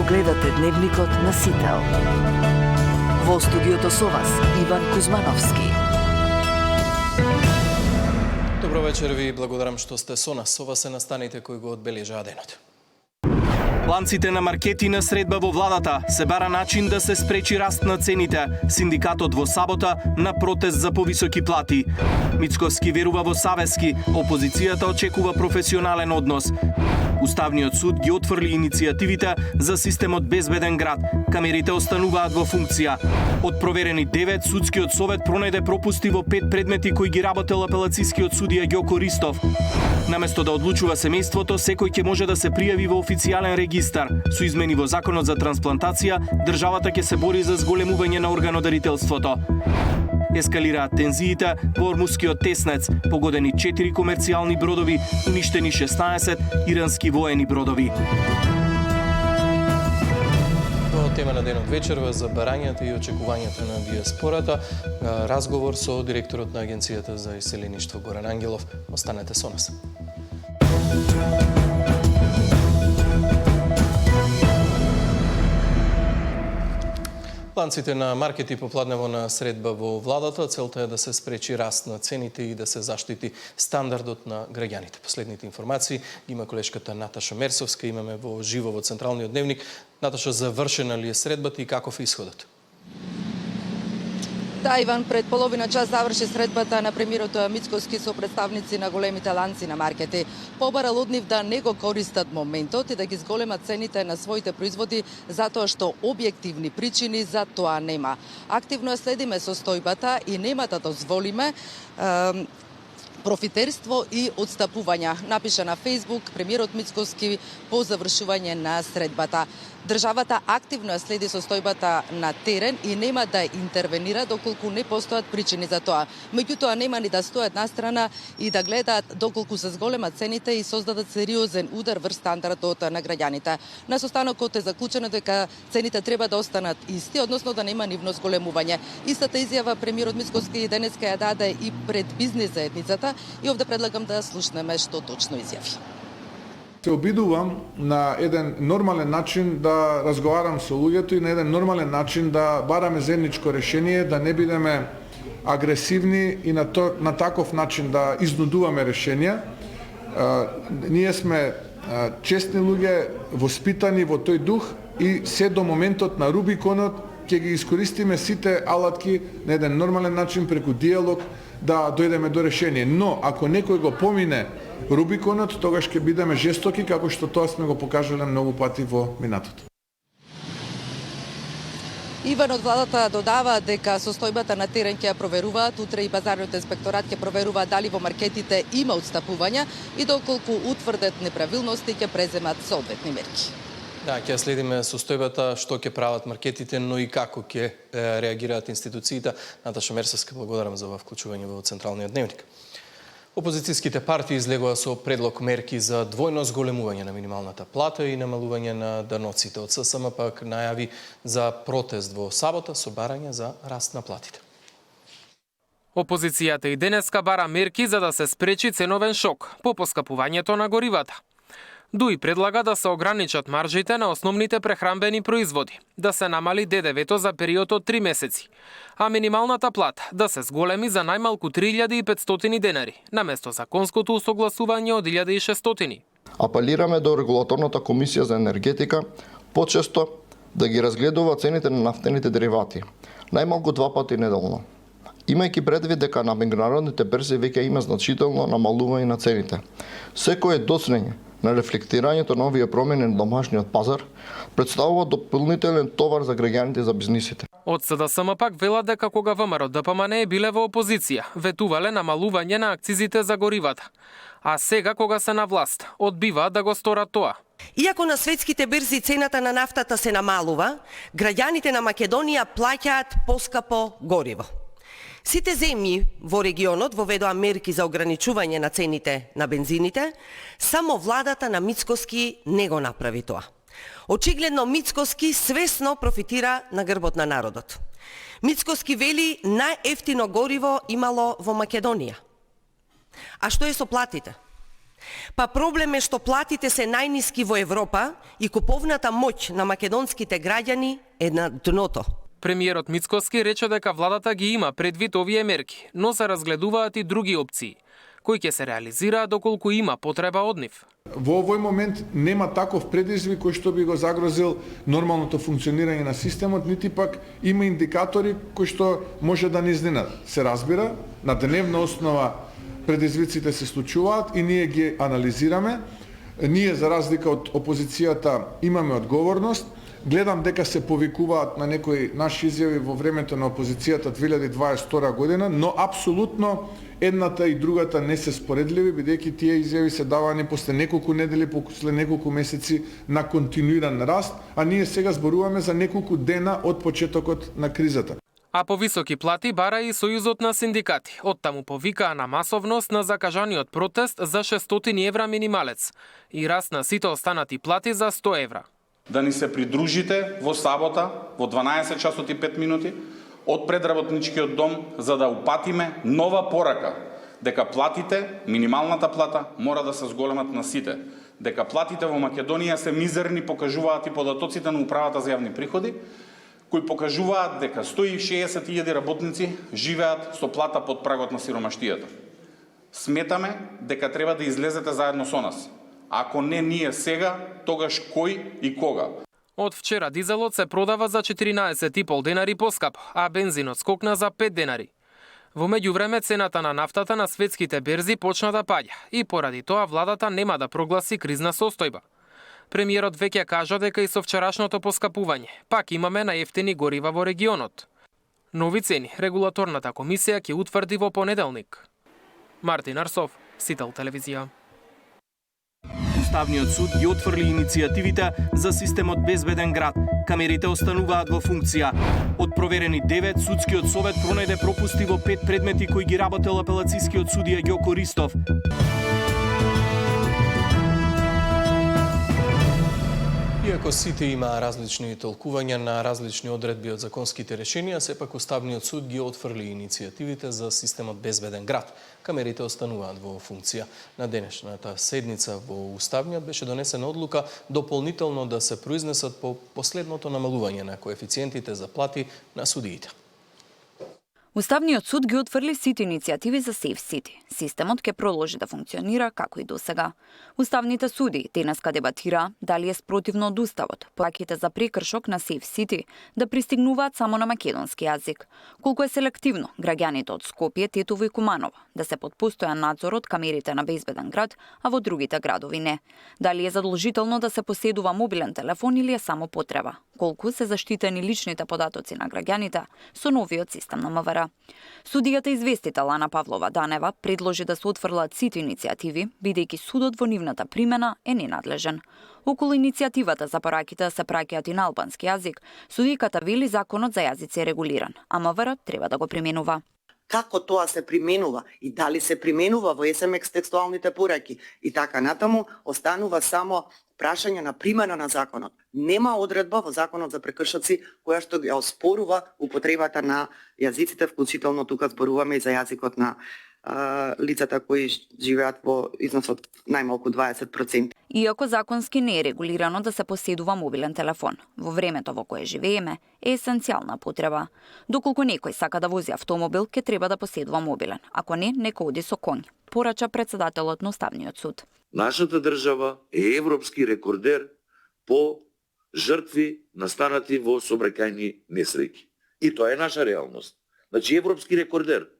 Гледате Дневникот на Сител. Во студиото со вас Иван Кузмановски. Добро вечер, ви благодарам што сте со нас. Ова се настаните кои го одбележаа денот. Ланците на маркети на средба во владата се бара начин да се спречи раст на цените. Синдикатот во сабота на протест за повисоки плати. Мицковски верува во Савески, опозицијата очекува професионален однос. Уставниот суд ги отфрли иницијативите за системот безбеден град. Камерите остануваат во функција. Од проверени 9, судскиот совет пронајде пропусти во 5 предмети кои ги работел апелацискиот судија Ѓоко Ристов. Наместо да одлучува семејството, секој ќе може да се пријави во официјален регистар. Со измени во Законот за трансплантација, државата ќе се бори за зголемување на органодарителството. Ескалираат тензиите во Ормускиот теснец, погодени 4 комерцијални бродови, уништени 16 ирански воени бродови. Тема на денот вечерва за барањата и очекувањата на диаспората. Разговор со директорот на Агенцијата за иселеништво Горан Ангелов. Останете со нас. Ланците на маркети попладнево на средба во владата. Целта е да се спречи раст на цените и да се заштити стандардот на граѓаните. Последните информации има колешката Наташа Мерсовска. Имаме во живо во Централниот дневник. Наташа, завршена ли е средбата и каков е исходот? Да, Иван, пред половина час заврши средбата на премиерот Мицковски со представници на големите ланци на маркети. Побарал од нив да не го користат моментот и да ги зголемат цените на своите производи, затоа што објективни причини за тоа нема. Активно ја следиме состојбата и нема да дозволиме профитерство и отстапувања, напиша на Фејсбук премиерот Мицковски по завршување на средбата. Државата активно ја следи состојбата на терен и нема да интервенира доколку не постојат причини за тоа. Меѓутоа нема ни да стојат настрана и да гледаат доколку се зголемат цените и создадат сериозен удар врз стандардот на граѓаните. На состанокот е заклучено дека цените треба да останат исти, односно да нема нивно зголемување. Истата изјава премиерот Мицковски денеска ја даде и пред бизнес заедницата и овде предлагам да слушнеме што точно изјави. Се обидувам на еден нормален начин да разговарам со луѓето и на еден нормален начин да бараме заедничко решение, да не бидеме агресивни и на таков начин да изнудуваме решенија. Ние сме честни луѓе, воспитани во тој дух и се до моментот на Рубиконот ќе ги искористиме сите алатки на еден нормален начин преку диалог да дојдеме до решение. Но ако некој го помине Рубиконот, тогаш ќе бидеме жестоки, како што тоа сме го покажале многу пати во минатото. Иван од владата додава дека состојбата на терен ќе ја проверуваат, утре и пазарниот инспекторат ќе проверува дали во маркетите има отстапувања и доколку утврдат неправилности ќе преземат соодветни мерки. Да, ќе следиме состојбата, што ќе прават маркетите, но и како ќе реагираат институциите. Наташа Мерсовска, благодарам за ова вклучување во Централниот дневник. Опозицијските партии излегоа со предлог мерки за двојно зголемување на минималната плата и намалување на даноците. Од ССМ пак најави за протест во сабота со барање за раст на платите. Опозицијата и денеска бара мерки за да се спречи ценовен шок по поскапувањето на горивата. ДУИ предлага да се ограничат маржите на основните прехранбени производи, да се намали ДДВ-то за период од 3 месеци, а минималната плата да се зголеми за најмалку 3500 денари, наместо законското усогласување од 1600. Апелираме до Регулаторната комисија за енергетика почесто да ги разгледува цените на нафтените деривати, најмалку 2 пати неделно. Имајќи предвид дека на меѓународните берзи веќе има значително намалување на цените. Секое доцнење на рефлектирањето на овие промени на домашниот пазар представува дополнителен товар за граѓаните и за бизнисите. Од СДСМ пак велат дека кога ВМРО ДПМН биле во опозиција, ветувале намалување на акцизите за горивата. А сега кога се на власт, одбиваат да го сторат тоа. Иако на светските берзи цената на нафтата се намалува, граѓаните на Македонија плаќаат поскапо гориво. Сите земји во регионот воведоа мерки за ограничување на цените на бензините, само владата на Мицковски не го направи тоа. Очигледно Мицковски свесно профитира на грбот на народот. Мицковски вели најефтино гориво имало во Македонија. А што е со платите? Па проблем е што платите се најниски во Европа и куповната моќ на македонските граѓани е на дното. Премиерот Мицкоски рече дека владата ги има предвид овие мерки, но се разгледуваат и други опции, кои ќе се реализираат доколку има потреба од нив. Во овој момент нема таков предизвик кој што би го загрозил нормалното функционирање на системот, нити пак има индикатори кои што може да ни изненадат. Се разбира, на дневна основа предизвиците се случуваат и ние ги анализираме. Ние, за разлика од опозицијата, имаме одговорност. Гледам дека се повикуваат на некои наши изјави во времето на опозицијата 2022 година, но апсолутно едната и другата не се споредливи, бидејќи тие изјави се давани после неколку недели, после неколку месеци на континуиран раст, а ние сега зборуваме за неколку дена од почетокот на кризата. А повисоки плати бара и Сојузот на синдикати. Оттаму повикаа на масовност на закажаниот протест за 600 евра минималец и раст на сите останати плати за 100 евра. Да ни се придружите во сабота во 12 часот и 5 минути од предработничкиот дом за да упатиме нова порака дека платите, минималната плата мора да се зголемат на сите. Дека платите во Македонија се мизерни, покажуваат и податоците на управата за јавни приходи, кои покажуваат дека 160.000 работници живеат со плата под прагот на сиромаштијата. Сметаме дека треба да излезете заедно со нас. Ако не ние сега, тогаш кој и кога? Од вчера дизелот се продава за 14,5 денари поскапо, а бензинот скокна за 5 денари. Во меѓувреме цената на нафтата на светските берзи почна да паѓа и поради тоа владата нема да прогласи кризна состојба. Премиерот веќе кажа дека и со вчерашното поскапување пак имаме наевтини горива во регионот. Нови цени регулаторната комисија ќе утврди во понеделник. Мартин Арсов, Сител телевизија. Уставниот суд ги отфрли иницијативите за системот безбеден град. Камерите остануваат во функција. Од проверени 9, судскиот совет пронајде пропусти во 5 предмети кои ги работел апелацискиот судија Ѓоко Ристов. Иако сите има различни толкувања на различни одредби од законските решенија, сепак Уставниот суд ги отфрли иницијативите за системот безбеден град. Камерите остануваат во функција. На денешната седница во Уставниот беше донесена одлука дополнително да се произнесат по последното намалување на коефициентите за плати на судиите. Уставниот суд ги отфрли сите иницијативи за Safe City. Системот ќе продолжи да функционира како и досега. Уставните суди денеска дебатира дали е спротивно од Уставот плаките за прекршок на Safe City да пристигнуваат само на македонски јазик. Колку е селективно граѓаните од Скопје, Тетово и Куманово да се под постојан надзор од камерите на безбеден град, а во другите градови не. Дали е задолжително да се поседува мобилен телефон или е само потреба? Колку се заштитени личните податоци на граѓаните со новиот систем на МВР? Судијата известител Ана Павлова Данева предложи да се отфрлат сите иницијативи, бидејќи судот во нивната примена е ненадлежен. Околу иницијативата за параките да се праќаат и на албански јазик, судиката вели законот за јазици е регулиран, а МВР треба да го применува. Како тоа се применува и дали се применува во СМК текстуалните пораки и така натаму, останува само прашање на примена на законот. Нема одредба во законот за прекршоци која што ја оспорува употребата на јазиците, вклучително тука зборуваме и за јазикот на лицата кои живеат во износ од најмалку 20%. Иако законски не е регулирано да се поседува мобилен телефон, во времето во кое живееме е есенцијална потреба. Доколку некој сака да вози автомобил, ќе треба да поседува мобилен. Ако не, нека оди со коњ, порача председателот на Уставниот суд. Нашата држава е европски рекордер по жртви настанати во сообраќајни несреќи. И тоа е наша реалност. Значи европски рекордер.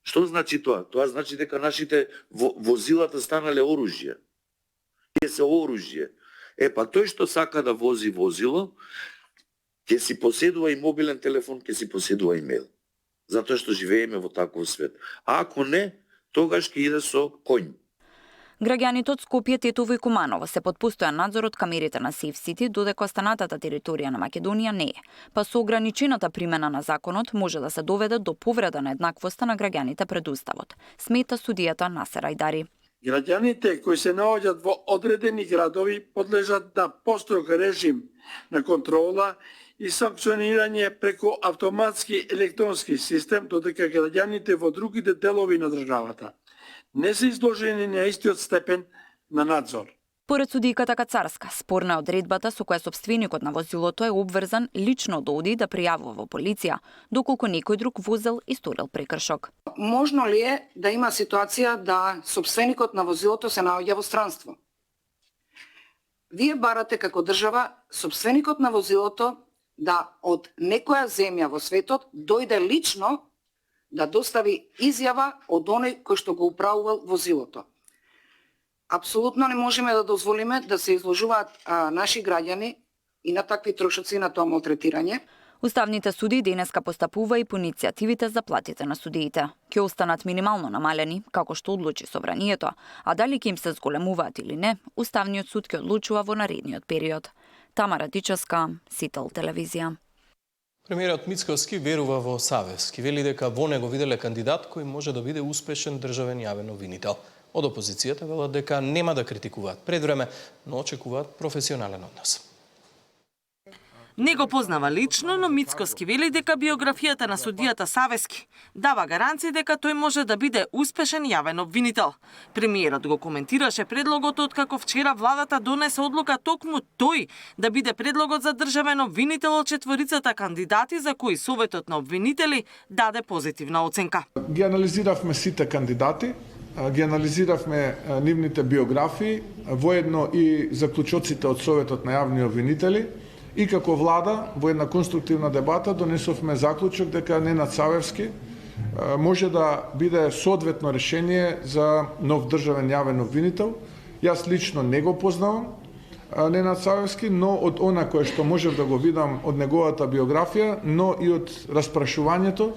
Што значи тоа? Тоа значи дека нашите возилата станале оружје. Тие се оружје. Па тој што сака да вози возило, ќе си поседува и мобилен телефон, ќе си поседува и мејл. Затоа што живееме во таков свет. А ако не, тогаш ќе иде со коњ. Граѓаните од Скопје, Тетово и Куманово се под постојан надзор од камерите на Safe City, додека останатата територија на Македонија не е. Па со ограничената примена на законот може да се доведе до повреда на еднаквоста на граѓаните пред Уставот, смета судијата Насер Ајдари. Граѓаните кои се наоѓаат во одредени градови подлежат на построг режим на контрола и санкционирање преку автоматски електронски систем, додека граѓаните во другите делови на државата не се изложени на истиот степен на надзор. Поред судијката Кацарска, спорна е одредбата со која сопственикот на возилото е обврзан лично да оди да пријавува во полиција, доколку некој друг возел историл прекршок. Можно ли е да има ситуација да сопственикот на возилото се наоѓа во странство? Вие барате како држава сопственикот на возилото да од некоја земја во светот дојде лично да достави изјава од оној кој што го управувал возилото. Апсолутно не можеме да дозволиме да се изложуваат наши граѓани и на такви трошоци на тоа малтретирање. Уставните суди денеска постапува и по иницијативите за платите на судиите. Ќе останат минимално намалени, како што одлучи собранието, а дали ќе им се зголемуваат или не, Уставниот суд ќе одлучува во наредниот период. Тамара Дичевска, Сител телевизија. Премиерот Мицкоски верува во Савевски. Вели дека во него виделе кандидат кој може да биде успешен државен јавен обвинител. Од опозицијата велат дека нема да критикуваат пред време, но очекуваат професионален однос. Не го познава лично, но Мицкоски вели дека биографијата на судијата Савески дава гаранции дека тој може да биде успешен јавен обвинител. Премиерот го коментираше предлогот откако вчера владата донесе одлука токму тој да биде предлогот за државен обвинител од четворицата кандидати за кои Советот на обвинители даде позитивна оценка. Ги анализиравме сите кандидати, ги анализиравме нивните биографии, воедно и заклучоците од Советот на јавни обвинители. И како влада, во една конструктивна дебата, донесовме заклучок дека Ненад Савевски може да биде соодветно решение за нов државен јавен обвинител. Јас лично не го познавам Ненад Савевски, но од она кое што можев да го видам од неговата биографија, но и од распрашувањето,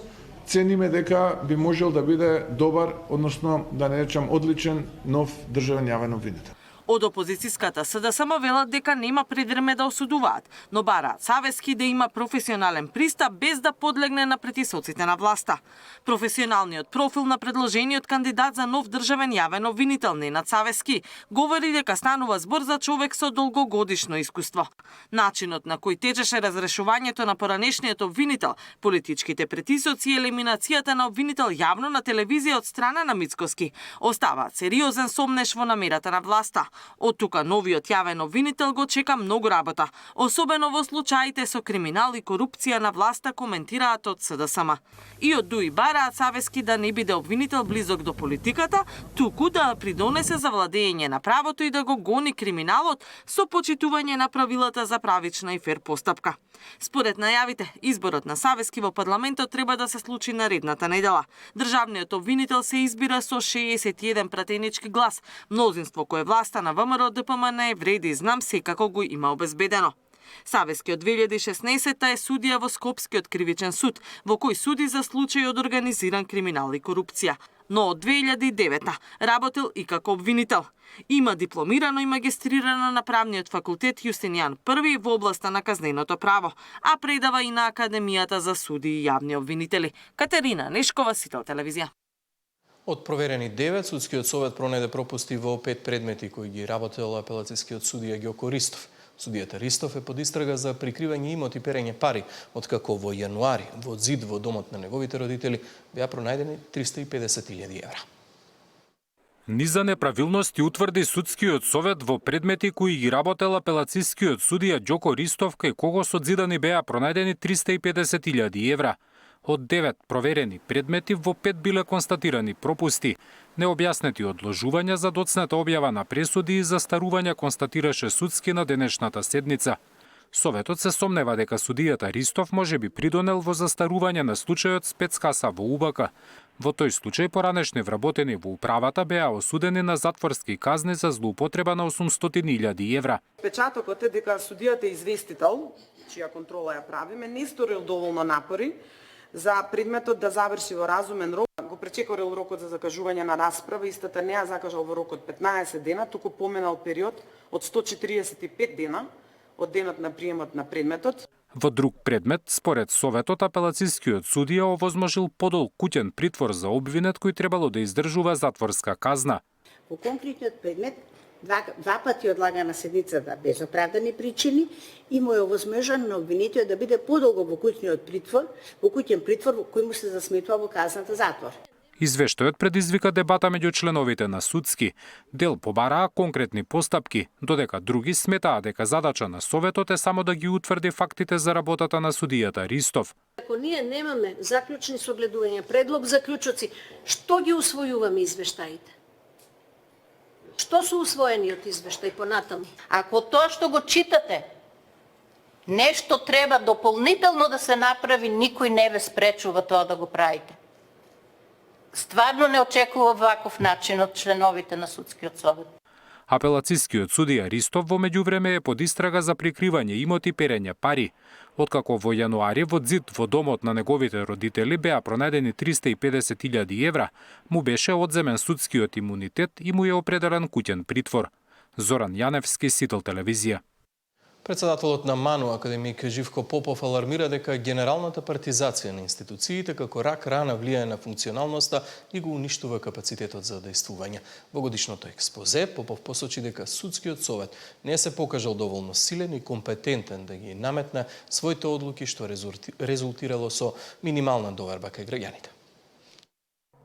цениме дека би можел да биде добар, односно да не речам одличен нов државен јавен обвинител. Од опозицијската СДСМ велат дека нема предвреме да осудуваат, но бараат Савески да има професионален пристап без да подлегне на притисоците на власта. Професионалниот профил на предложениот кандидат за нов државен јавен обвинител Ненад Савески говори дека станува збор за човек со долгогодишно искуство. Начинот на кој течеше разрешувањето на поранешниот обвинител, политичките притисоци и елиминацијата на обвинител јавно на телевизија од страна на Мицкоски оставаат сериозен сомнеш во намерата на власта. Од тука новиот јавен обвинител го чека многу работа, особено во случаите со криминал и корупција на власта, коментираат од СДСМ. И од ДУИ бараат Савески да не биде обвинител близок до политиката, туку да придонесе за владење на правото и да го гони криминалот со почитување на правилата за правична и фер постапка. Според најавите, изборот на Савески во парламентот треба да се случи наредната недела. Државниот обвинител се избира со 61 пратенички глас, мнозинство кое власта на ВМРО ДПМН вреди знам секако го има обезбедено. Савески од 2016 е судија во Скопскиот кривичен суд, во кој суди за случај од организиран криминал и корупција. Но од 2009 работел и како обвинител. Има дипломирано и магистрирано на правниот факултет Јустинијан I во областа на казненото право, а предава и на Академијата за суди и јавни обвинители. Катерина Нешкова, Сител телевизија. Од проверени 9, судскиот совет пронајде пропусти во 5 предмети кои ги работел апелацијскиот судија Ѓоко Ристов. Судијата Ристов е под истрага за прикривање имоти и перење пари, откако во јануари во зид во домот на неговите родители беа пронајдени 350.000 евра. Низ за неправилности утврди судскиот совет во предмети кои ги работел апелацијскиот судија Ѓоко Ристов, кај кого со зидани беа пронајдени 350.000 евра. Од 9 проверени предмети во 5 биле констатирани пропусти. Необјаснети одложувања за доцната објава на пресуди и застарувања констатираше судски на денешната седница. Советот се сомнева дека судијата Ристов може би придонел во застарување на случајот спецкаса во УБК. Во тој случај поранешни вработени во управата беа осудени на затворски казни за злоупотреба на 800.000 евра. Печатокот е дека судијата известител, чија контрола ја правиме, не сторил доволно напори за предметот да заврши во разумен рок. Го пречекорил рокот за закажување на расправа, истата не ја закажал во рок од 15 дена, туку поменал период од 145 дена од денот на приемот на предметот. Во друг предмет, според Советот, апелацијскиот судија овозможил подолг куќен притвор за обвинет кој требало да издржува затворска казна. Во конкретниот предмет, два пати одлагана седницата без оправдани причини и му е овозможено на обвинетиот да биде подолго во куќен притвор, во кој му се засметува во казната затвор. Извештајот предизвика дебата меѓу членовите на Судски. Дел побараа конкретни постапки, додека други сметаа дека задача на Советот е само да ги утврди фактите за работата на судијата Ристов. Ако ние немаме заклучни согледувања, предлог заклучоци, што ги усвојуваме извештаите? Што се усвоени од извештај понатаму? Ако тоа што го читате, нешто треба дополнително да се направи, никој не ве спречува тоа да го правите. Стварно не очекува ваков начин од членовите на Судскиот совет. Апелацискиот судија Ристов во меѓувреме е под истрага за прикривање имоти, перење пари. Откако во јануари во ѕид во домот на неговите родители беа пронајдени 350.000 евра, му беше одземен судскиот имунитет и му е определен куќен притвор. Зоран Јаневски, Сител телевизија. Председателот на МАНУ, академик Живко Попов, алармира дека генералната партизација на институциите како рак рана влијае на функционалноста и го уништува капацитетот за действување. Во годишното експозе Попов посочи дека Судскиот совет не се покажал доволно силен и компетентен да ги наметне своите одлуки, што резултирало со минимална доверба кај граѓаните.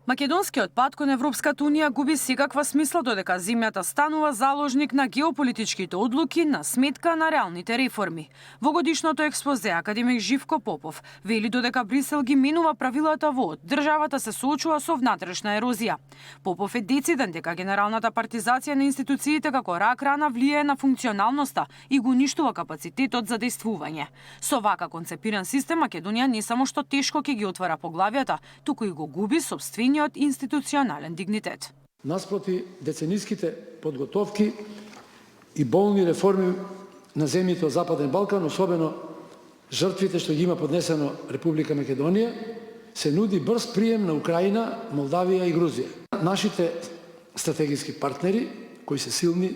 Македонскиот пат кон Европската унија губи секаква смисла додека земјата станува заложник на геополитичките одлуки на сметка на реалните реформи. Во годишното експозе академик Живко Попов вели додека Брисел ги менува правилата во државата се соочува со внатрешна ерозија. Попов е дециден дека генералната партизација на институциите како рак рана влијае на функционалноста и го уништува капацитетот за действување. Со вака концепиран систем Македонија не само што тешко ќе ги отвара поглавијата, туку и го губи сопствениот институционален дигнитет. Наспроти децениските подготовки и болни реформи на земјите од Западен Балкан, особено жртвите што ги има поднесено Република Македонија, се нуди брз прием на Украина, Молдавија и Грузија. Нашите стратегиски партнери, кои се силни,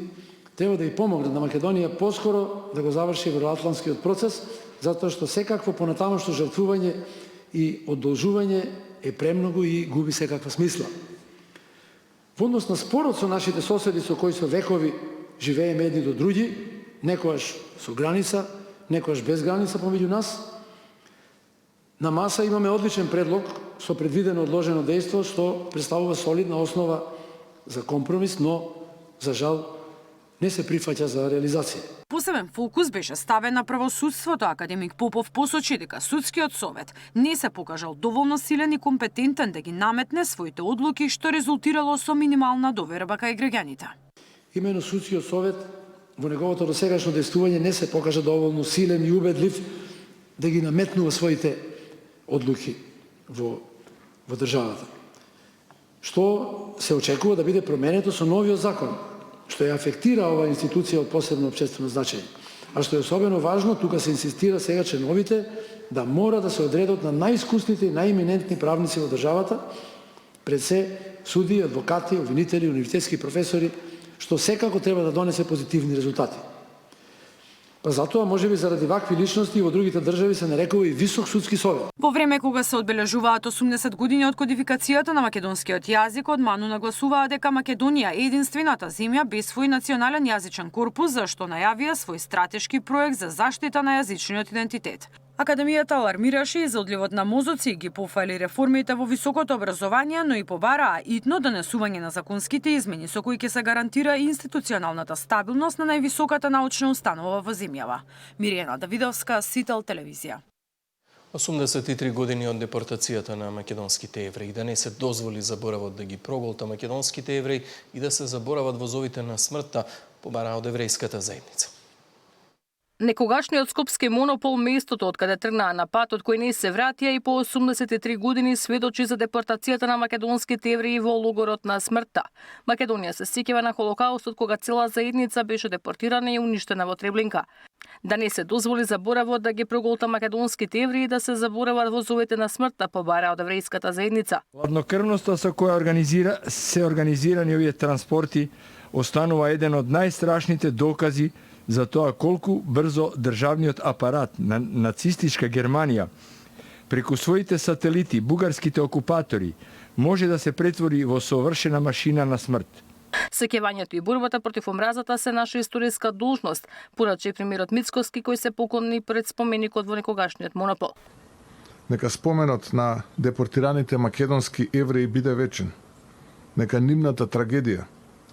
треба да и помогнат на Македонија поскоро да го заврши евроатлантскиот процес, затоа што секакво понатамошно жртвување и одолжување е премногу и губи секаква смисла. Во однос на спорот со нашите соседи со кои со векови живееме едни до други, некојаш со граница, некојаш без граница помеѓу нас, на маса имаме одличен предлог со предвидено одложено дејство што представува солидна основа за компромис, но за жал не се прифаќа за реализација. Посебен фокус беше ставен на правосудството. Академик Попов посочи дека Судскиот совет не се покажал доволно силен и компетентен да ги наметне своите одлуки, што резултирало со минимална доверба кај граѓаните. Имено Судскиот совет во неговото досегашно действување не се покажа доволно силен и убедлив да ги наметнува своите одлуки во државата. Што се очекува да биде променето со новиот закон, што ја афектира оваа институција од посебно општествено значење. А што е особено важно, тука се инсистира сега членовите да мора да се одредат на најискусните и најиминентни правници во државата, пред се суди, адвокати, обвинители, универзитетски професори, што секако треба да донесе позитивни резултати. Па затоа, можеби заради вакви личности во другите држави се нарекува и Висок судски совет. Во време кога се одбележуваат 80 години од кодификацијата на македонскиот јазик, од МАНУ нагласуваа дека Македонија е единствената земја без свој национален јазичен корпус, за што најавија свој стратешки проект за заштита на јазичниот идентитет. Академијата алармираше и за одливот на мозоци и ги пофали реформите во високото образование, но и побараа итно донесување на законските измени со кои ќе се гарантира институционалната стабилност на највисоката научна установа во земјава. Миријана Давидовска, Сител телевизија. 83 години од депортацијата на македонските евреи, да не се дозволи заборавот да ги проголта македонските евреи и да се заборават возовите на смртта, побараа од еврејската заедница. Некогашниот скопски монопол, местото од каде тргнаа на патот кој не се вратија и по 83 години сведочи за депортацијата на македонските евреи во логорот на смртта. Македонија се сеќава на Холокаустот кога цела заедница беше депортирана и уништена во Требленка. Да не се дозволи заборавот да ги проголта македонските евреи и да се заборават возовите на смртта, побара од еврејската заедница. Хладнокрвноста со која се организирани овие транспорти останува еден од најстрашните докази за тоа колку брзо државниот апарат на нацистичка Германија преку своите сателити, бугарските окупатори, може да се претвори во совршена машина на смрт. Сеќавањето и борбата против омразата се наша историска должност, порачи премиерот Мицкоски кој се поклони пред споменикот во некогашниот монопол. Нека споменот на депортираните македонски евреи биде вечен. Нека нивната трагедија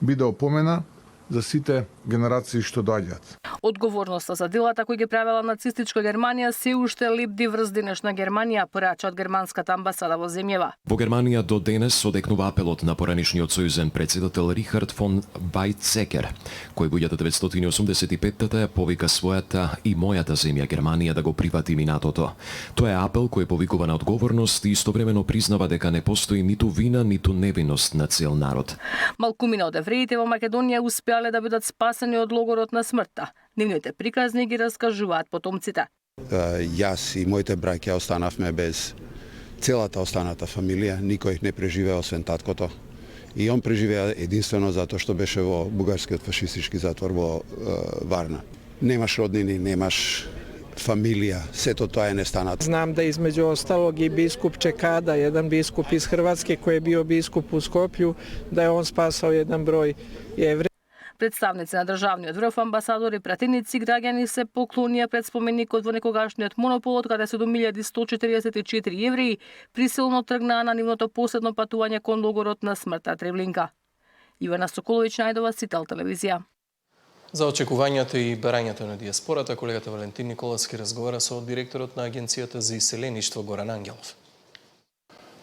биде опомена за сите генерации што доаѓаат. Одговорноста за делата кои ги правела нацистичка Германија се уште лепди врз денешна Германија, порача од германската амбасада во земјава. Во Германија до денес одекнува апелот на поранишниот сојузен председател Рихард фон Вајцекер, кој во 1985-та ја повика својата и мојата земја Германија да го прифати минатото. Тоа е апел кој повикува на одговорност и истовремено признава дека не постои ниту вина, ниту невиност на цел народ. Малкумина од евреите во Македонија успеале да бидат спасени од логорот на смртта. Нивните приказни ги раскажуваат потомците. Јас и моите браќа останавме без целата останата фамилија, никој не преживеа освен таткото. И он преживеа единствено затоа што беше во бугарскиот фашистички затвор во Варна. Немаш роднини, немаш фамилија, сето тоа е нестанато. Знам да измеѓу осталог и бискуп Чекада, еден бискуп из Хрватски кој е био бискуп у Скопју, да е он спасал еден број евреи. Представници на државниот врв, амбасадори, пратеници, граѓани се поклонија пред споменикот во некогашниот монопол, од каде 7144 евреи присилно тргнаа на нивното последно патување кон логорот на смртта Тревлинка. Ивана Соколовиќ, Најдова, Сител телевизија. За очекувањата и барањата на диаспората, колегата Валентин Николовски разговара со директорот на Агенцијата за иселеништво Горан Ангелов.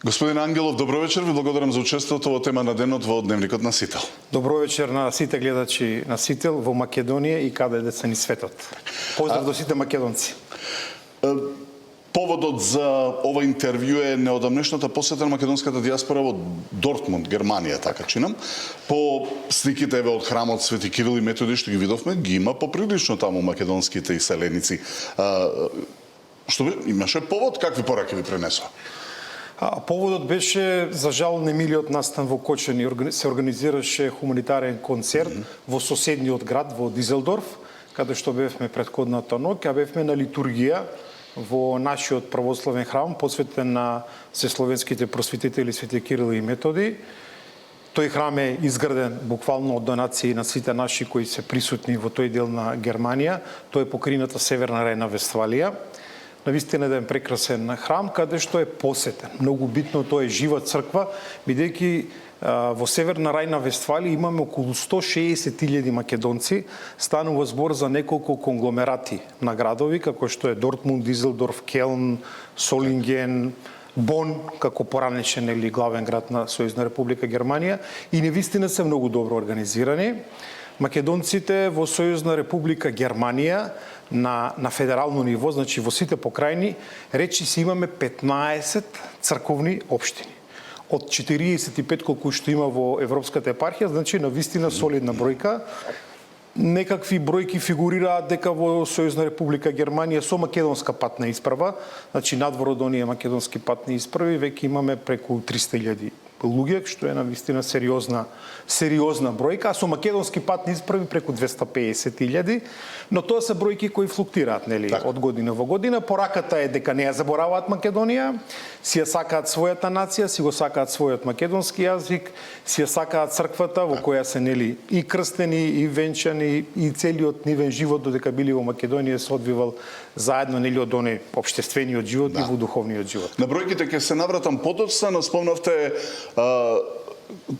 Господин Ангелов, добро вечер, ви благодарам за учеството во тема на денот во Дневникот на Сител. Добро вечер на сите гледачи на Сител во Македонија и каде деца ни светот. Поздрав до сите македонци. Поводот за ова интервју е неодамнешната посета на македонската диаспора во Дортмунд, Германија, така чинам. По сликите од храмот Свети Кирил и Методи што ги видовме, ги има поприлично таму македонските иселеници. Што имаше повод, какви пораки ви пренесоа? Поводот беше, за жал, немилиот настан во Кочани. Се организираше хуманитарен концерт во соседниот град, во Дизелдорф, каде што бевме претходната ноќ, а бевме на литургија во нашиот православен храм, посветен на сесловенските просветители Свети Кирил и Методи. Тој храм е изграден буквално од донации на сите наши кои се присутни во тој дел на Германија. Тој е покрината Северна Рајна-Вестфалија. Навистина еден прекрасен храм, каде што е посетен. Многу битно, тоа е жива црква, бидејќи во Северна Рајна-Вестфалија имаме околу 160.000 македонци, станува збор за неколку конгломерати на градови, како што е Дортмунд, Дизелдорф, Келн, Солинген, Бон, како поранешен или главен град на Сојузна Република Германија, и навистина се многу добро организирани. Македонците во Сојузна Република Германија на федерално ниво, значи во сите покрајни, речи си имаме 15 црковни општини. Од 45 колку што има во Европската епархија, значи навистина солидна бројка. Некакви бројки фигурираат дека во Сојузна Република Германија со македонска патна исправа, значи надвор од оние македонски патни исправи, веќе имаме преку 300.000 луѓе, што е навистина сериозна бројка, а со македонски патни исправи преку 250.000, но тоа се бројки кои флуктираат, нели, од година во година. Пораката е дека не ја забораваат Македонија, си ја сакаат својата нација, си го сакаат својот македонски јазик, си ја сакаат црквата во која се, нели, и крстени, и венчани, и целиот нивен живот додека били во Македонија се одвивал заедно, нели, од оној општествениот живот и во духовниот живот. На бројките ќе се навратам подоцна, но спомнавте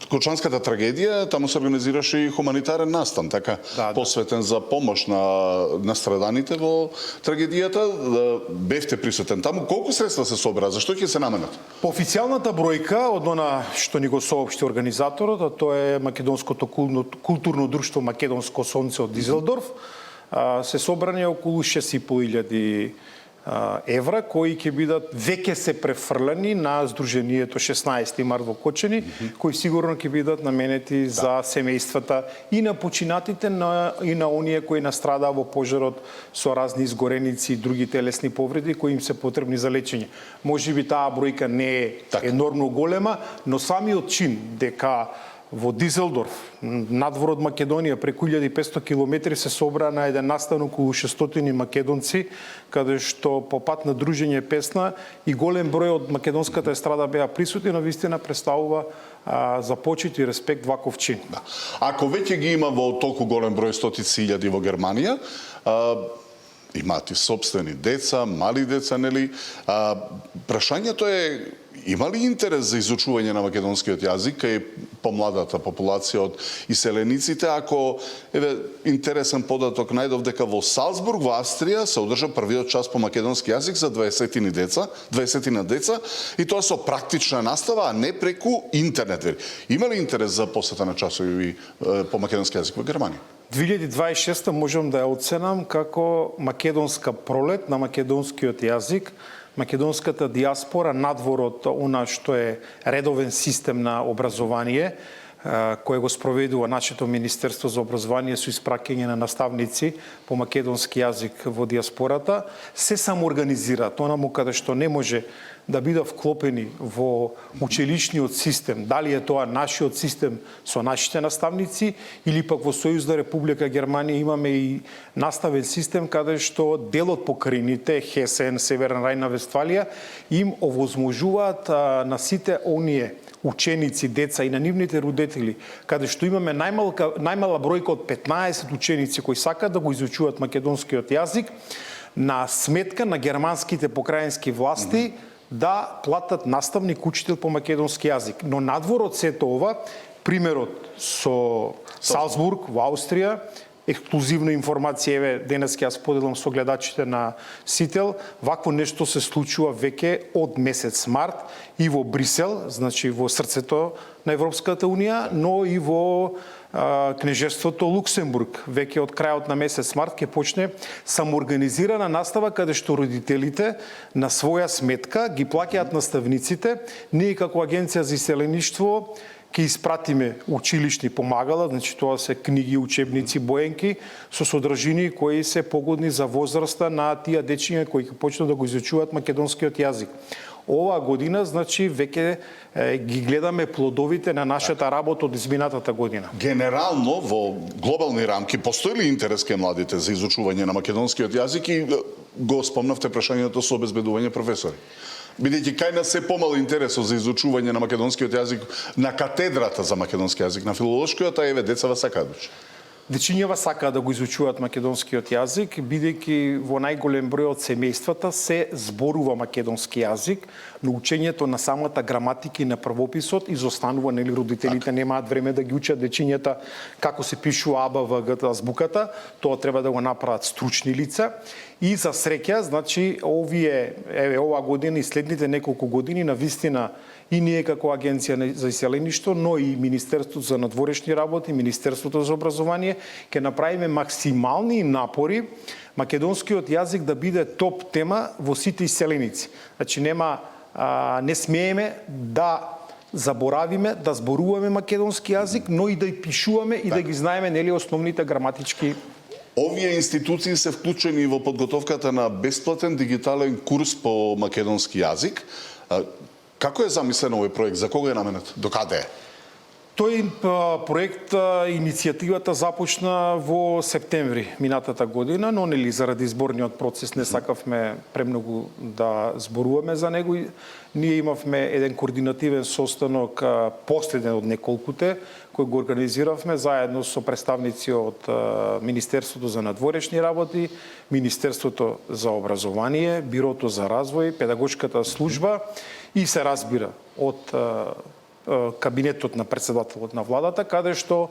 Кочанската трагедија, таму се организираше и хуманитарен настан, така, посветен за помош на страданите во трагедијата. Бевте присутен таму. Колку средства се собра? Зашто ќе се наменат? По официјалната бројка, од она што ни го соопшти организаторот, а тоа е Македонското културно друштво Македонско сонце од Дизелдорф, се собрани околу 6.500 евра, кои ќе бидат веќе се префрлени на Сдруженијето 16 март во Кочани, кои сигурно ќе бидат наменети за семејствата и на починатите и на оние кои настрадаа во пожарот со разни изгореници и други телесни повреди кои им се потребни за лечење. Можеби таа бројка не е енормно голема, но самиот чин дека во Дизелдорф, надвор од Македонија, преку 1500 километри се собра на еден настан околу 600 македонци, каде што по пат на дружење песна и голем број од македонската естрада беа присутни, но вистина представува за почит и респект ваков чин. Ако веќе ги има во толку голем број стотици илјади во Германија, имаат и собствени деца, мали деца, нели? Прашањето е, има ли интерес за изучување на македонскиот јазик кај помладата популација од иселениците? Ако, интересен податок, најдов дека во Салцбург, во Австрија, се одржа првиот час по македонски јазик за 20 деца, и тоа со практична настава, а не преку интернет. Има ли интерес за посета на часови по македонски јазик во Германија? 2026 можам да ја оценам како македонска пролет на македонскиот јазик, македонската диаспора надвор од она што е редовен систем на образование, кој го спроведува нашето Министерство за образование со испраќање на наставници по македонски јазик во диаспората, се самоорганизираат, онаму каде што не може да бидат вклопени во училишниот систем, дали е тоа нашиот систем со нашите наставници, или пак во Сојузна Република Германија имаме и наставен систем каде што дел од покрајните, Хесен, Северна Рајна, Вестфалија, им овозможуваат на сите оние ученици, деца и на нивните родители, каде што имаме најмала бројка од 15 ученици кои сакаат да го изучуваат македонскиот јазик, на сметка на германските покрајински власти да платат наставник, учител по македонски јазик. Но надвор од сето ова, примерот со Салцбург во Австрија, ексклузивна информација, еве денес ќе ја споделам со гледачите на Сител, вакво нешто се случува веќе од месец март и во Брисел, значи во срцето на Европската Унија, но и во Кнежеството Луксембург. Веќе од крајот на месец март ќе почне самоорганизирана настава каде што родителите на своја сметка ги плаќаат наставниците. Ние како Агенција за иселеништво ќе испратиме училишни помагала, значи тоа се книги, учебници, боенки со содржини кои се погодни за возраста на тие дечиња кои ќе почнат да го изучуваат македонскиот јазик. Оваа година, значи, веќе ги гледаме плодовите на нашата работа од изминатата година. Генерално, во глобални рамки, постои ли интерес кај младите за изучување на македонскиот јазик и го спомнавте прашањето со обезбедување професори? Бидејќи кај нас се помал интересот за изучување на македонскиот јазик на катедрата за македонски јазик на филолошкиот, а еве децава сакаат да учат. Дечињава сакаат да го изучуваат македонскиот јазик, бидејќи во најголем број од семејствата се зборува македонски јазик, но учењето на самата граматика и на правописот изостанува, нели родителите немаат време да ги учат дечињата како се пишува АБВГ азбуката, тоа треба да го направат стручни лица. И за среќа, значи, оваа година и следните неколку години навистина и ние како Агенција за иселеништво, но и Министерството за надворешни работи, Министерството за образование, ќе направиме максимални напори македонскиот јазик да биде топ тема во сите иселеници. Значи не смееме да заборавиме да зборуваме македонски јазик, но и да ја пишуваме и да ги знаеме нели основните граматички. Овие институции се вклучени во подготовката на бесплатен дигитален курс по македонски јазик. Како е замислен овој проект? За кого е наменет? До каде е? Тој проект, иницијативата започна во септември минатата година, но нели заради изборниот процес не сакавме премногу да зборуваме за него. Ние имавме еден координативен состанок, последен од неколкуте, кој го организиравме заедно со представници од Министерството за надворешни работи, Министерството за образование, Бирото за развој, Педагошката служба и се разбира од кабинетот на председателот на владата, каде што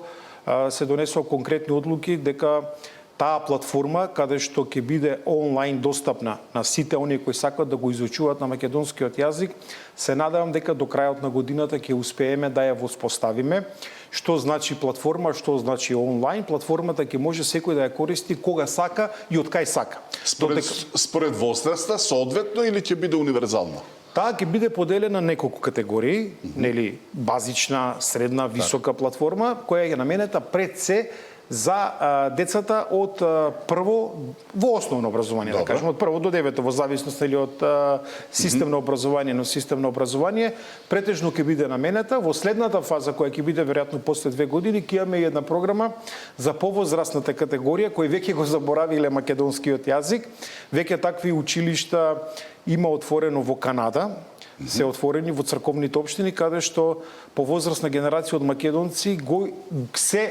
се донесоа конкретни одлуки дека таа платформа, каде што ќе биде онлайн достапна на сите оние кои сакаат да го изучуваат на македонскиот јазик, се надевам дека до крајот на годината ќе успееме да ја воспоставиме. Што значи платформа, што значи онлайн? Платформата ќе може секој да ја користи кога сака и од кај сака. Според возраста, соодветно, или ќе биде универзална? Таа ќе биде поделена на неколку категории, нели базична, средна, висока платформа, која е наменета пред се за децата од прво во основно образование, да кажеме, од прво до 9, во зависност или од системно образование, но системно образование претежно ќе биде наменета. Во следната фаза, која ќе биде веројатно после 2 години, ќе имаме една програма за повозрастната категорија, кои веќе го заборавиле македонскиот јазик. Веќе такви училишта има отворено во Канада, се отворени во црковните општини, каде што повозрастна генерација од македонци се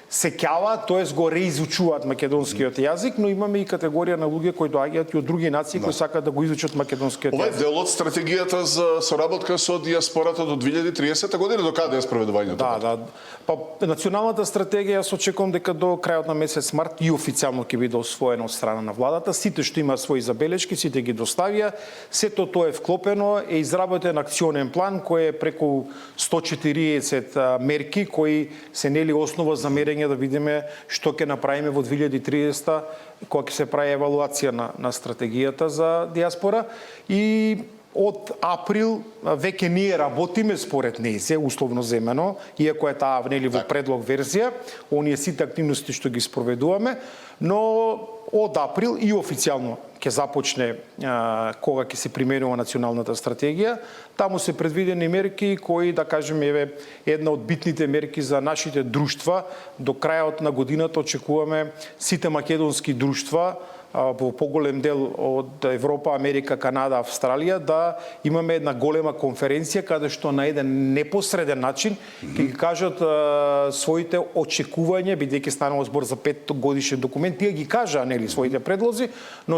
сеќава, тоест го реизучуваат македонскиот јазик, но имаме и категорија на луѓе кои доаѓаат и од други нации кои сакаат да го изучат македонскиот јазик. Ова е дел од стратегијата за соработка со дијаспората до 2030 година, до каде е спроведувањето? Да. Па националната стратегија се очекувам дека до крајот на месец март и официјално ќе биде освоена од страна на владата. Сите што имаат своји забелешки, сите ги доставија. Сето тоа е вклопено, е изработен акционен план кој е преку 140 мерки кои се нели основа за мерење да видиме што ќе направиме во 2030 кога ќе се прави евалуација на стратегијата за дијаспора и од април веќе ние работиме според НЕЗЕ, условно земено, иако е таа нели во предлог верзија, оние сите активности што ги спроведуваме, но од април и официјално ќе започне кога ќе се применува националната стратегија. Таму се предвидени мерки кои, да кажеме, еве една од битните мерки за нашите друштва. До крајот на годината очекуваме сите македонски друштва во поголем дел од Европа, Америка, Канада, Австралија да имаме една голема конференција каде што на еден непосреден начин ќе ги кажат своите очекувања, бидејќи станало збор за 5 годишен документ, тие ги кажаа нели своите предлози, но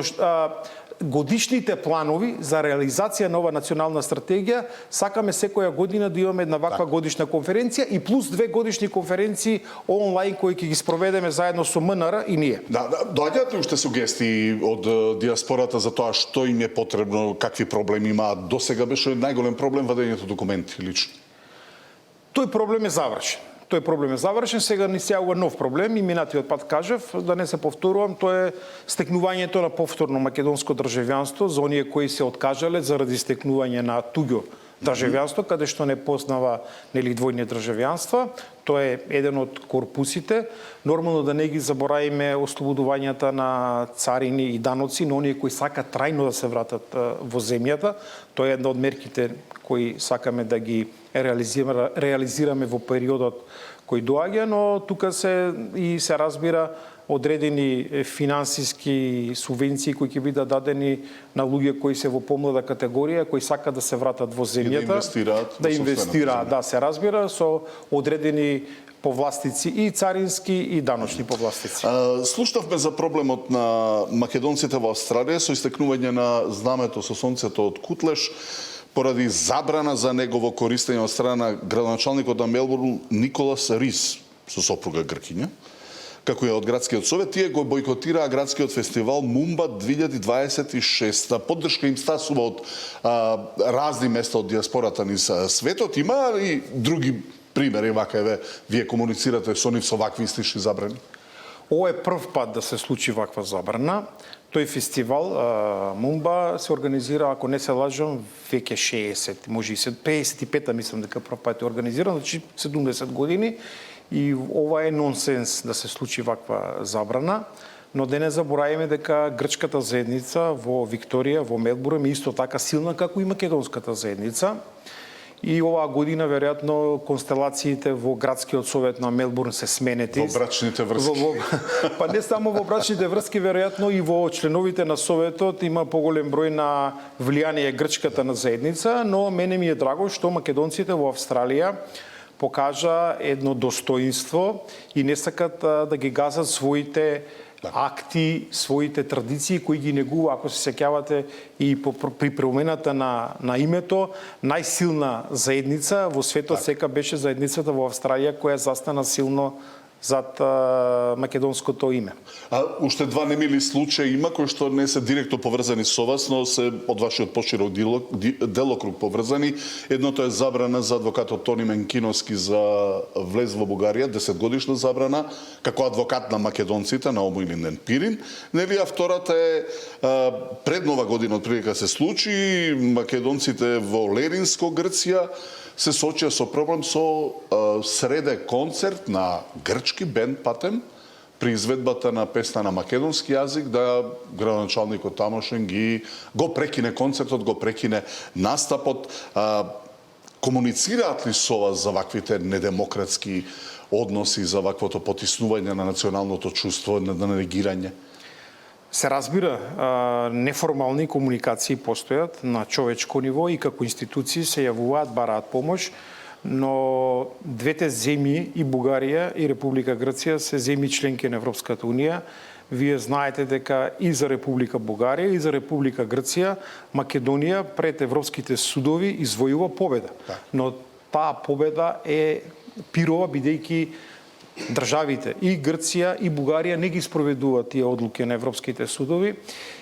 годишните планови за реализација на ова национална стратегија сакаме секоја година да имаме една ваква годишна конференција и плюс 2 годишни конференции онлайн кои ќе ги спроведеме заедно со МНР и ние. Доаѓаат ли уште сугестии од дијаспората за тоа што им е потребно, какви проблеми имаат? Досега беше најголем проблем вадењето документи лично. Тој проблем е завршен. Сега ни се јавува нов проблем и минатиот пат кажав, да не се повторувам, тоа е стекнувањето на повторно македонско државјанство за оние кои се откажале заради стекнување на туѓо државјанство, каде што не познава нели двојни државјанства. Тоа е еден од корпусите. Нормално да не ги заборавиме ослободувањата на царини и даноци на оние кои сакаат трајно да се вратат во земјата. Тоа е една од мерките кои сакаме да ги реализираме во периодот кој доаѓа, но тука се разбира одредени финансиски субвенции кои ќе бидат дадени на луѓе кои се во помлада категорија, кои сакаат да се вратат во земјата, да инвестираат, да се разбира, со одредени повластици и царински и даночни повластици. Слушнавме за проблемот на македонците во Австралија со истекнување на знамето со сонцето од Кутлеш поради забрана за негово користење од страна на градоначалникот на Мелбурн Николас Рис со сопруга гркиња. Како е од градскиот совет, тие го бойкотираа градскиот фестивал Мумба 2026. Поддршка им стасува од разни места од дијаспората низ светот. Има и други примери, вака еве, вие комуницирате со нив со вакви истични забрани? Ова е прв пат да се случи ваква забрана. Тој фестивал Мумба се организира, ако не се лажам, веќе 60, може и 55-та мислам дека прв пат е организиран, значи 70 години. И ова е нонсенс да се случи ваква забрана, но да не забораваме дека грчката заедница во Викторија, во Мелбурн е исто така силна како и македонската заедница. И оваа година веројатно констелациите во градскиот совет на Мелбурн се сменети. Во брачните врски. Па не само во брачните врски, веројатно и во членовите на советот има поголем број на влијание грчката на заедница, но мене ми е драго што македонците во Австралија покажа едно достоинство и не сакат да ги газат своите акти, своите традиции кои ги негува, ако се сеќавате и при промената на името, најсилна заедница во светот сека беше заедницата во Австралија која застана силно зад македонското име. Уште два немили случаи има кои што не се директно поврзани со вас, но се од вашиот поширок делокруг поврзани. Едното е забрана за адвокатот Тони Менкиновски за влез во Бугарија, 10 годишна забрана, како адвокат на македонците, на Омоилинден Пирин. Нели, а втората е пред Нова година отприлика се случи, македонците во Леринско, Грција, се соочија со проблем со среде концерт на грчки бенд патем при изведбата на песна на македонски јазик, да градоначалникот тамошен го прекине концертот, го прекине настапот. Комуницираат ли со вас за ваквите недемократски односи, за ваквото потиснување на националното чувство, на негирање? Се разбира, неформални комуникации постојат на човечко ниво и како институции се јавуваат, бараат помош. но двете земји, и Бугарија и Република Грција, се земји членки на Европската Унија. Вие знаете дека и за Република Бугарија и за Република Грција Македонија пред европските судови извојува победа. Но таа победа е пирова, бидејќи државите и Грција и Бугарија не ги спроведуваат тие одлуки на европските судови.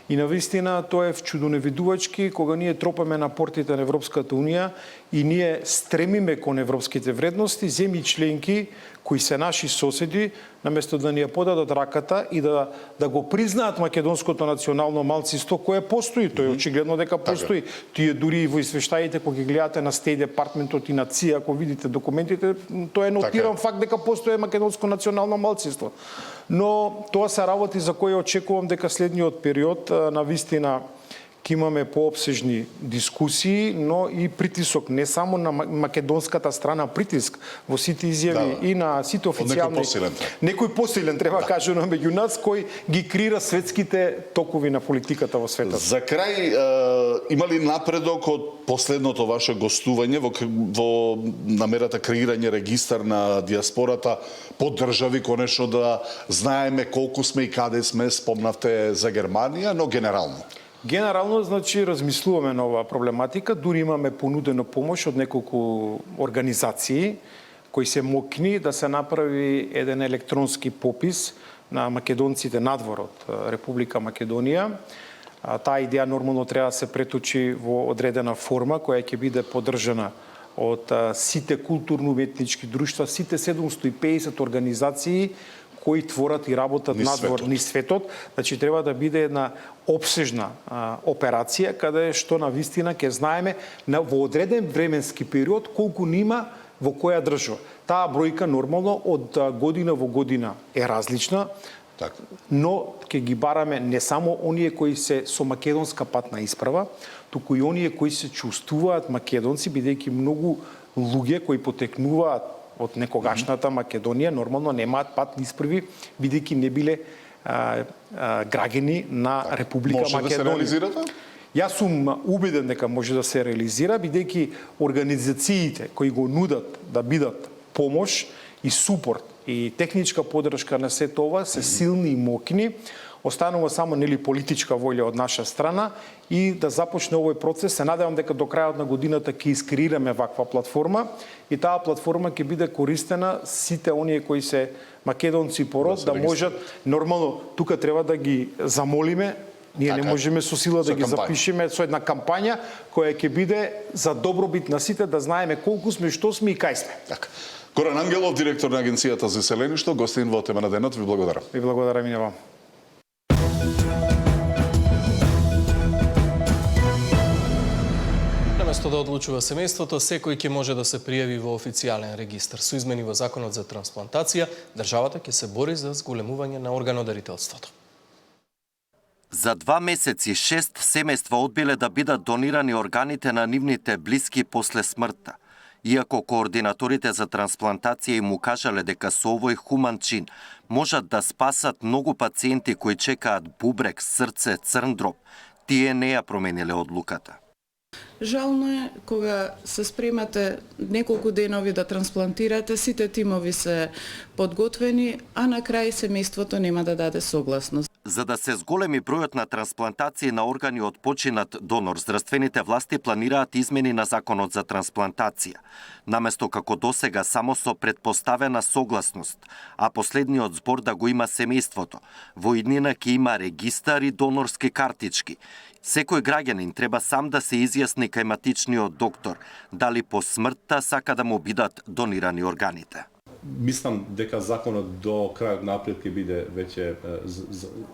И навистина тоа е чудоневидувачки кога ние тропаме на портите на Европската Унија и ние стремиме кон европските вредности, земји членки кои се наши соседи, наместо да ни ја подадат раката и да го признаат македонското национално малцинство кое постои, тој очигледно дека постои. Тие дури и во извештаите кога ги гледате на Стейт департментот и на ЦИА, ако видите документите, тоа е нотиран факт дека постои македонско национално малцинство. Но тоа се работи за кои очекувам дека следниот период навистина ќе имаме поопсежни дискусии, но и притисок не само на македонската страна, притиск во сите изјави и на сите официјални. Некој посилен треба кажано меѓу нас кој ги крира светските токови на политиката во светот. За крај, има ли напредок од последното ваше гостување во намерата креирање регистар на диаспората по држави, конечно да знаеме колку сме и каде сме, спомнавте за Германија, но генерално? Генерално, значи, размислуваме на оваа проблематика, дури имаме понудено помош од неколку организации кои се мокни да се направи еден електронски попис на македонците надвор од Република Македонија. Таа идеја нормално треба да се преточи во одредена форма која ќе биде поддржана од сите културно-уметнички друштва, сите 750 организации кои творат и работат надвор низ светот. Значи треба да биде една опсежна операција каде што навистина ќе знаеме во одреден временски период колку нима во која држава. Таа бројка нормално од година во година е различна, но ќе ги бараме не само оние кои се со македонска патна исправа, туку и оние кои се чувствуваат македонци, бидејќи многу луѓе кои потекнуваат од некогашната Македонија нормално немаат патни исправи, бидејќи не биле граѓани на Република Македонија. Може да се реализира тоа? Јас сум убеден дека може да се реализира, бидејќи организациите кои го нудат да бидат помош и супорт и техничка поддршка на сето ова се силни и мокни. Останува само политичка волја од наша страна и да започне овој процес. Се надевам дека до крајот на годината ќе искреираме ваква платформа и таа платформа ќе биде користена сите оние кои се македонци по род да можат нормално тука треба да ги замолиме. Ние не можеме со сила да ги запишеме со една кампања која ќе биде за добробит на сите да знаеме колку сме, што сме и кај сме. Горан Ангелов, директор на Агенцијата за селеништво, гостин во тема на денот, ви благодарам. Ви благодарам и на вам. Наместо да одлучува семејството, секој ќе може да се пријави во официјален регистар. Со измени во Законот за трансплантација, државата ќе се бори за зголемување на органодарителството. За 2 месеци 6 семејства одбиле да бидат донирани органите на нивните блиски после смртта. Иако координаторите за трансплантација им укажале дека со овој хуман чин можат да спасат многу пациенти кои чекаат бубрек, срце, црн дроб, тие не ја промениле одлуката. Жално е кога се спремате неколку денови да трансплантирате, сите тимови се подготвени, а на крај семејството нема да даде согласност. За да се зголеми бројот на трансплантации на органи од починат донор, здравствените власти планираат измени на Законот за трансплантација. Наместо како досега само со предпоставена согласност, а последниот збор да го има семејството, во иднина ќе има регистар и донорски картички. Секој граѓанин треба сам да се изјасни кај матичниот доктор дали по смртта сака да му бидат донирани органите. Мислам дека законот до крајот на април ќе биде веќе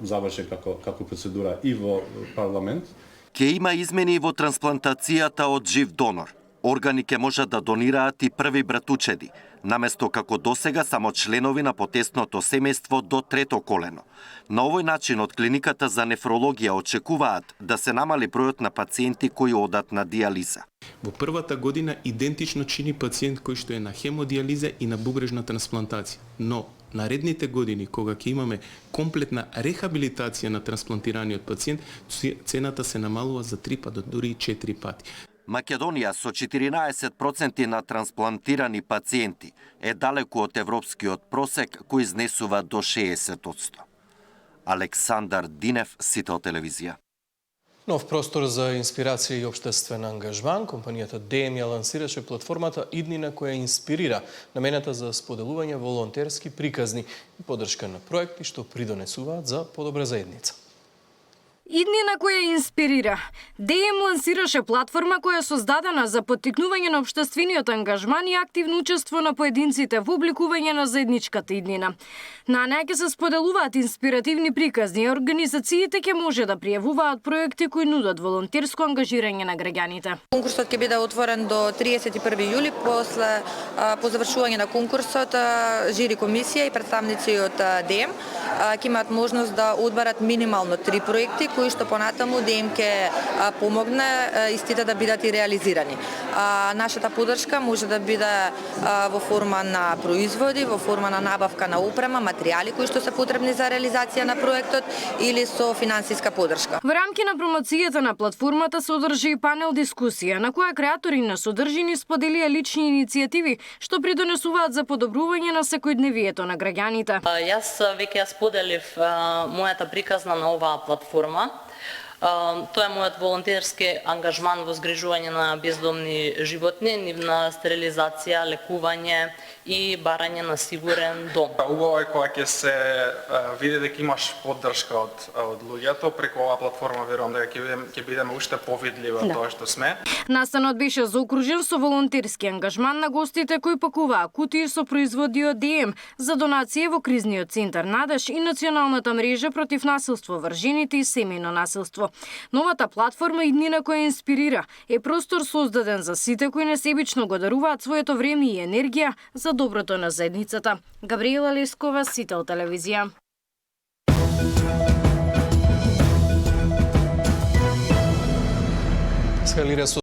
завршен како процедура и во парламент. Ќе има измени и во трансплантацијата од жив донор. Органи ќе можат да донираат и први братучеди, наместо како досега само членови на потесното семејство до трето колено. На овој начин од клиниката за нефрологија очекуваат да се намали бројот на пациенти кои одат на диализа. Во првата година идентично чини пациент кој што е на хемодиализа и на бубрежна трансплантација. Но наредните години, кога ќе имаме комплетна рехабилитација на трансплантираниот пациент, цената се намалува за 3 па до дури 4 пати. Македонија со 14% на трансплантирани пациенти е далеку од европскиот просек кој изнесува до 60%. Александар Динев, Сител телевизија. Нов простор за инспирација и општествен ангажман, компанијата DM ја лансираше платформата Иднина која инспирира, намената за споделување волонтерски приказни и поддршка на проекти што придонесуваат за подобра заедница. Иднина која инспирира. DM лансираше платформа која е создадена за поттикнување на општествениот ангажман и активно учество на поединците во обликување на заедничката иднина. На неа ќе се споделуваат инспиративни приказни и организациите ќе може да пријавуваат проекти кои нудат волонтерско ангажирање на граѓаните. Конкурсот ќе биде отворен до 31 јули, по завршување на конкурсот жири комисија и представници од DM ќе имаат можност да одберат минимално 3 проекти кои што понатаму ДМ ќе помогне истите да бидат и реализирани. Нашата поддршка може да биде во форма на производи, во форма на набавка на опрема, материјали кои што се потребни за реализација на проектот или со финансиска поддршка. Во рамки на промоцијата на платформата се одржи и панел дискусија на која креатори на содржини споделија лични иницијативи што придонесуваат за подобрување на секојдневието на граѓаните. Јас веќе ја споделив мојата приказна на оваа платформа. Тоа е мојот волонтерски ангажман во згрижување на бездомни животни, нивна стерилизација, лекување и барање на сигурен дом. Убаво е кога ќе се види дека имаш поддршка од луѓето, преку оваа платформа верувам дека ќе бидеме уште повидливи тоа што сме. Настанот беше заокружен со волонтерски ангажман на гостите кои пакуваа кутии со производи од DM за донација во кризниот центар Надеж и националната мрежа против насилство врз жените и семејно насилство. Новата платформа Иднина која инспирира е простор создаден за сите кои несебично го даруваат своето време и енергија за доброто на заедницата. Габриела Лескова, Сител телевизија.